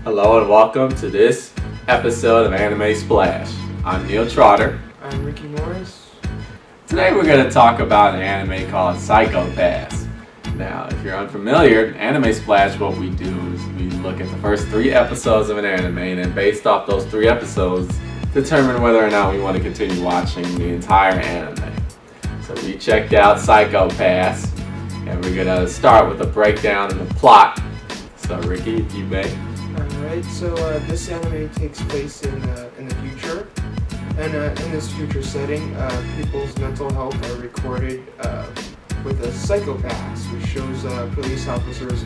Hello and welcome to this episode of Anime Splash. I'm Neal Trotter. I'm Ricky Morris. Today we're going to talk about an anime called Psycho-Pass. Now, if you're unfamiliar, Anime Splash, what we do is we look at the first 3 episodes of an anime, and then based off those 3 episodes, determine whether or not we want to continue watching the entire anime. So we checked out Psycho-Pass, and we're going to start with a breakdown of the plot. So Ricky, if you may. Alright, so this anime takes place in the future, and in this future setting, people's mental health are recorded with a psychopath, which shows police officers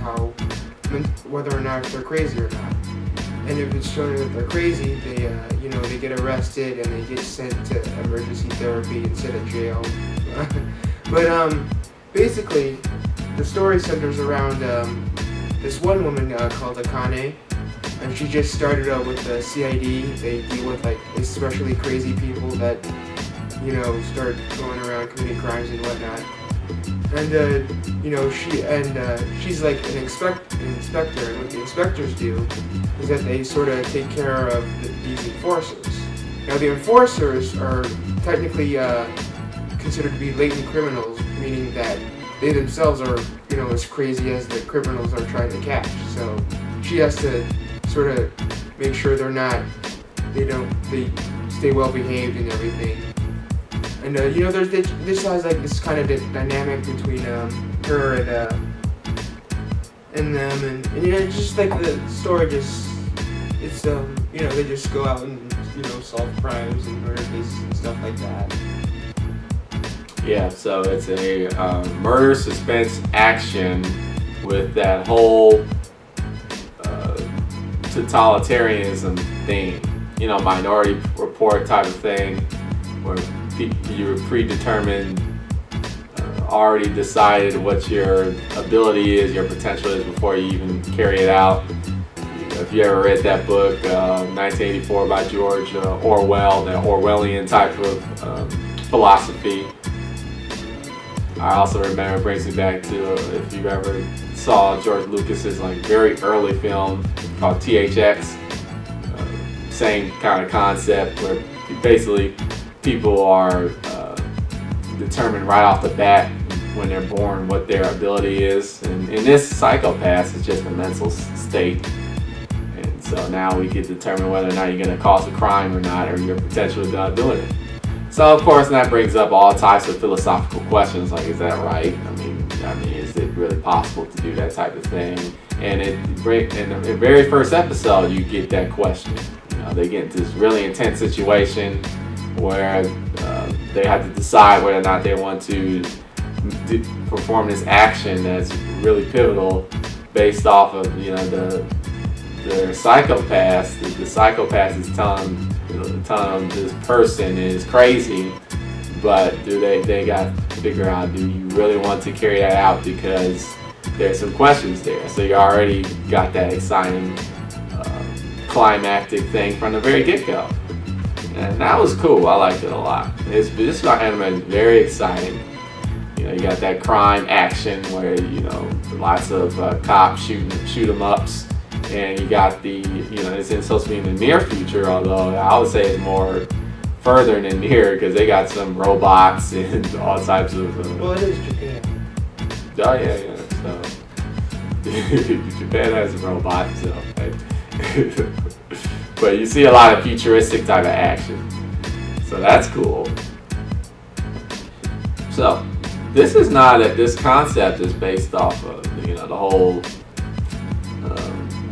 whether or not they're crazy or not. And if it's shown that they're crazy, they get arrested and they get sent to emergency therapy instead of jail. But basically, the story centers around this one woman called Akane. And she just started out with the CID. They deal with especially crazy people that, start going around committing crimes and whatnot. And she's like an inspector. And what the inspectors do is that they sort of take care of these enforcers. Now the enforcers are technically considered to be latent criminals, meaning that they themselves are, as crazy as the criminals are trying to catch. So she has to sort of make sure they stay well behaved and everything. And this has this kind of dynamic between her and them, and it's just the story they just go out and solve crimes and murder cases and stuff like that. Yeah, so it's a murder suspense action with that whole totalitarianism thing, Minority Report type of thing, where you're predetermined, already decided what your ability is, your potential is before you even carry it out. If you ever read that book, 1984 by George Orwell, that Orwellian type of philosophy. I also remember, it brings me back to if you ever saw George Lucas's very early film called THX, same kind of concept where basically people are determined right off the bat when they're born what their ability is, and in this Psycho-Pass, it's just a mental state, and so now we can determine whether or not you're going to cause a crime or not, or your potential of doing it. So of course that brings up all types of philosophical questions, like, is that right? I mean, is it really possible to do that type of thing? And in the very first episode, you get that question. They get into this really intense situation where they have to decide whether or not they want to perform this action that's really pivotal, based off of their psychopath. The psychopath is telling them this person is crazy, but they got to figure out, do you really want to carry that out, because there's some questions there. So you already got that exciting climactic thing from the very get-go, and that was cool. I liked it a lot. This anime is very exciting. You got that crime action where lots of cops shoot 'em ups. And you got it's supposed to be in the near future, although I would say it's more further than near, because they got some robots and all types of... Well, it is Japan. Oh, yeah. So, Japan has a robot, so... But you see a lot of futuristic type of action. So that's cool. So, this concept is based off of, the whole...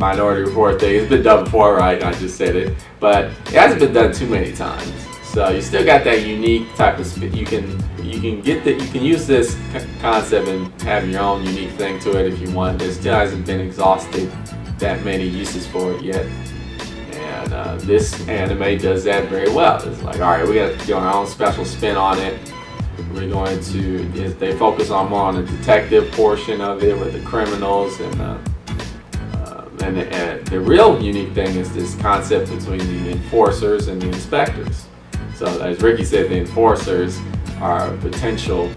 Minority Report thing. It's been done before, right? I just said it, but it hasn't been done too many times. So you still got that unique type of you can use this concept and have your own unique thing to it if you want. There still hasn't been exhausted that many uses for it yet, and this anime does that very well. It's like, all right, we got to do our own special spin on it. We're going to they focus more on the detective portion of it with the criminals and the real unique thing is this concept between the enforcers and the inspectors. So as Ricky said, the enforcers are potential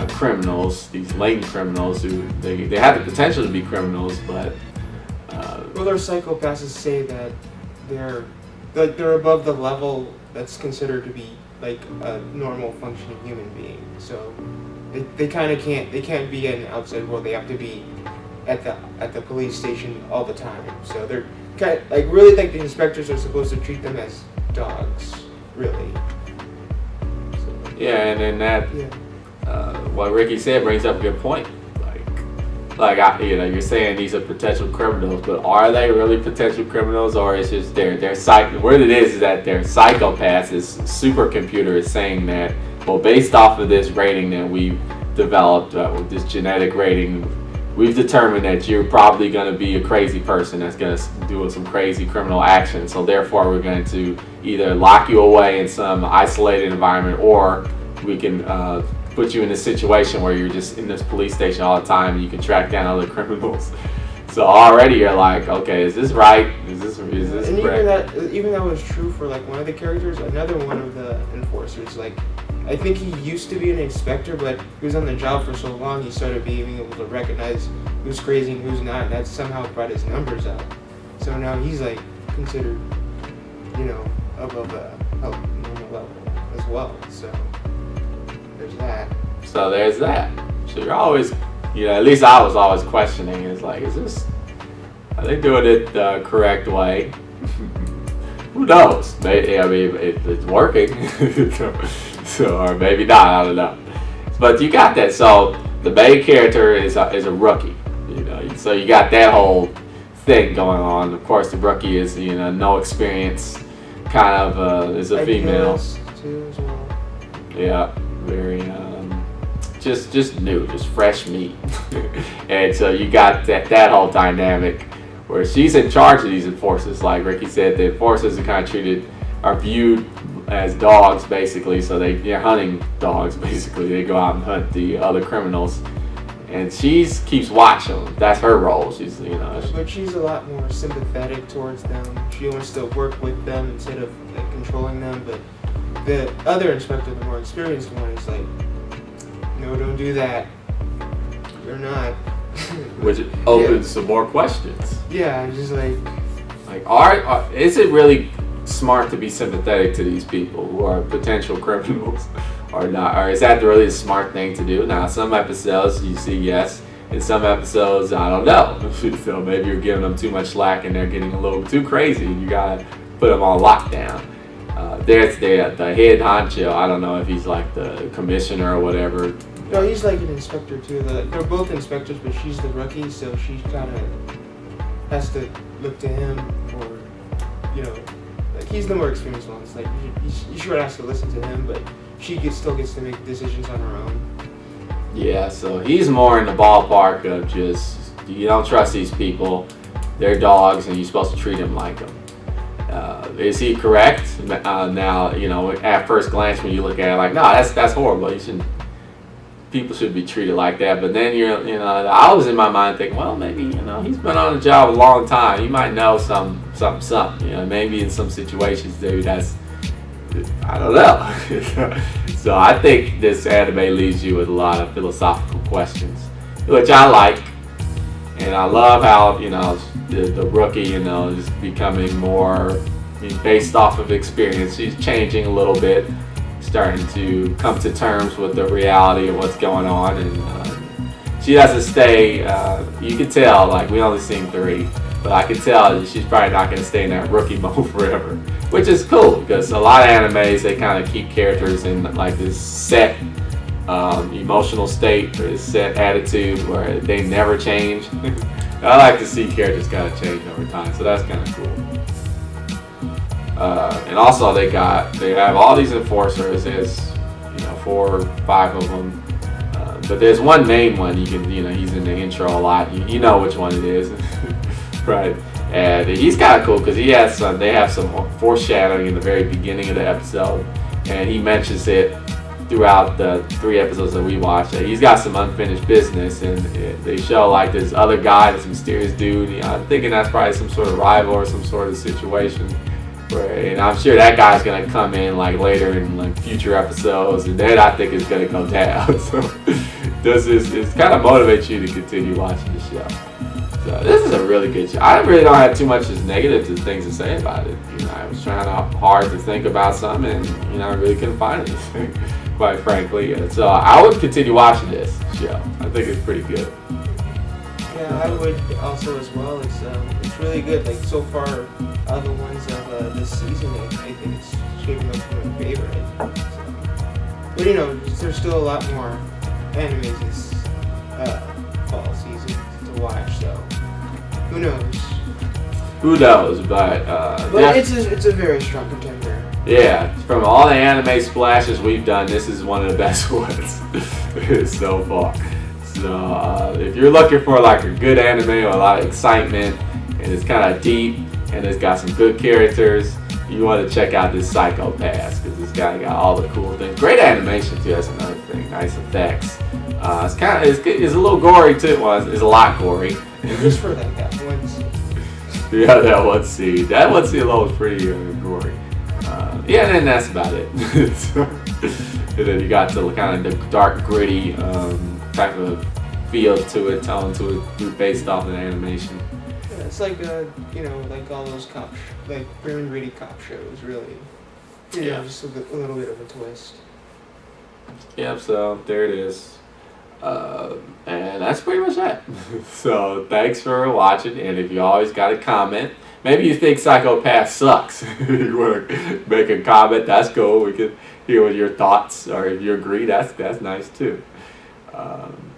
criminals, these latent criminals who they have the potential to be criminals, but Well, their psychopaths say that they're above the level that's considered to be like a normal functioning human being. So they kind of can't be in the outside world. They have to be at the police station all the time. So they're kind of, like really think the inspectors are supposed to treat them as dogs, really. So, Yeah, and then that yeah. what Ricky said brings up a good point. You're saying these are potential criminals, but are they really potential criminals, or is just what it is that they're psychopaths? This supercomputer is saying that, well, based off of this rating that we've developed, with this genetic rating, we've determined that you're probably going to be a crazy person that's going to do some crazy criminal action. So therefore, we're going to either lock you away in some isolated environment, or we can put you in a situation where you're just in this police station all the time and you can track down other criminals. So already you're like, okay, is this right? Is this and correct? even that was true for like one of the characters. Another one of the enforcers, like I think he used to be an inspector, but he was on the job for so long he started being able to recognize who's crazy and who's not, and that somehow brought his numbers up. So now he's like considered, above a normal level as well. So there's that. So there's that. So you're always, at least I was always questioning. It's like, are they doing it the correct way? Who knows? Maybe, it's working. so, or maybe not. I don't know. But you got that. So the main character is a rookie. So you got that whole thing going on. Of course, the rookie is no experience, kind of is a female. Too, as well. Yeah, very just new, just fresh meat. And so you got that whole dynamic where she's in charge of these enforcers. Like Ricky said, the enforcers are viewed as dogs basically. So they're hunting dogs basically. They go out and hunt the other criminals, and she keeps watching them. That's her role. She's But she's a lot more sympathetic towards them. She wants to work with them instead of controlling them. But the other inspector, the more experienced one, is like, no, don't do that. You're not. Which opens some more questions. Yeah, just like is it really smart to be sympathetic to these people who are potential criminals or not? Or is that really a smart thing to do? Now, some episodes you see yes. In some episodes, I don't know. So maybe you're giving them too much slack and they're getting a little too crazy and you gotta put them on lockdown. There's the head honcho. I don't know if he's like the commissioner or whatever. No, he's like an inspector too. They're both inspectors, but she's the rookie, so she kind of has to look to him for, like he's the more experienced one. It's like you sure has to listen to him, but she still gets to make decisions on her own. Yeah, so he's more in the ballpark of just, you don't trust these people, they're dogs, and you're supposed to treat them like them. Is he correct? Now, at first glance when you look at it, like, no, that's horrible. People should be treated like that. But then I was in my mind thinking, well, maybe, he's been on the job a long time. He might know something. Maybe in some situations, maybe that's, I don't know. So I think this anime leaves you with a lot of philosophical questions, which I like. And I love how, the rookie, is becoming more based off of experience. She's changing a little bit, starting to come to terms with the reality of what's going on. And she doesn't stay, you can tell, like we only seen 3, but I can tell that she's probably not going to stay in that rookie mode forever. Which is cool, because a lot of animes, they kind of keep characters in like this set emotional state or this set attitude where they never change. I like to see characters kind of change over time, so that's kind of cool. And also they have all these enforcers. There's 4 or 5 of them, but there's one main one. He's in the intro a lot. You know which one it is, right? And he's kind of cool because they have some foreshadowing in the very beginning of the episode, and he mentions it throughout the 3 episodes that we watched. He's got some unfinished business, and they show like this other guy, this mysterious dude. I'm thinking that's probably some sort of rival or some sort of situation. And I'm sure that guy's gonna come in like later in like future episodes, and then I think it's gonna go down. So it kind of motivates you to continue watching the show. So this is a really good show. I really don't have too much as negative things to say about it. You know, I was trying hard to think about something, and you know, I really couldn't find anything, quite frankly. And so I would continue watching this show. I think it's pretty good. Yeah, I would also as well. It's really good. Like so far, the ones of this season, I think it's shaping up to my favorite. So, but you know, there's still a lot more animes this fall season to watch. So who knows? Who knows? But it's a very strong contender. Yeah, from all the anime splashes we've done, this is one of the best ones so far. So if you're looking for like a good anime or a lot of excitement, and it's kind of deep, and it's got some good characters, you want to check out this Psycho Pass, because it's got all the cool things. Great animation too. That's another thing. Nice effects. It's a little gory too. Well, it's a lot gory. Just for that one scene. Yeah, that one scene. That one scene alone was pretty gory. Yeah, and then that's about it. And then you got the kind of the dark, gritty type of feel to it, tone to it, based off of the animation. Yeah, it's like you know, like all those like very gritty cop shows, really. You know, just a little bit of a twist. Yep. So there it is. And that's pretty much that. So thanks for watching, and if you always got a comment, maybe you think Psycho Pass sucks, you want to make a comment, that's cool. We can hear what your thoughts, or if you agree, that's nice too.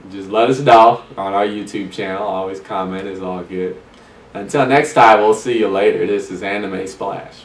Just let us know on our YouTube channel. Always comment is all good. Until next time, we'll see you later. This is Anime Splash.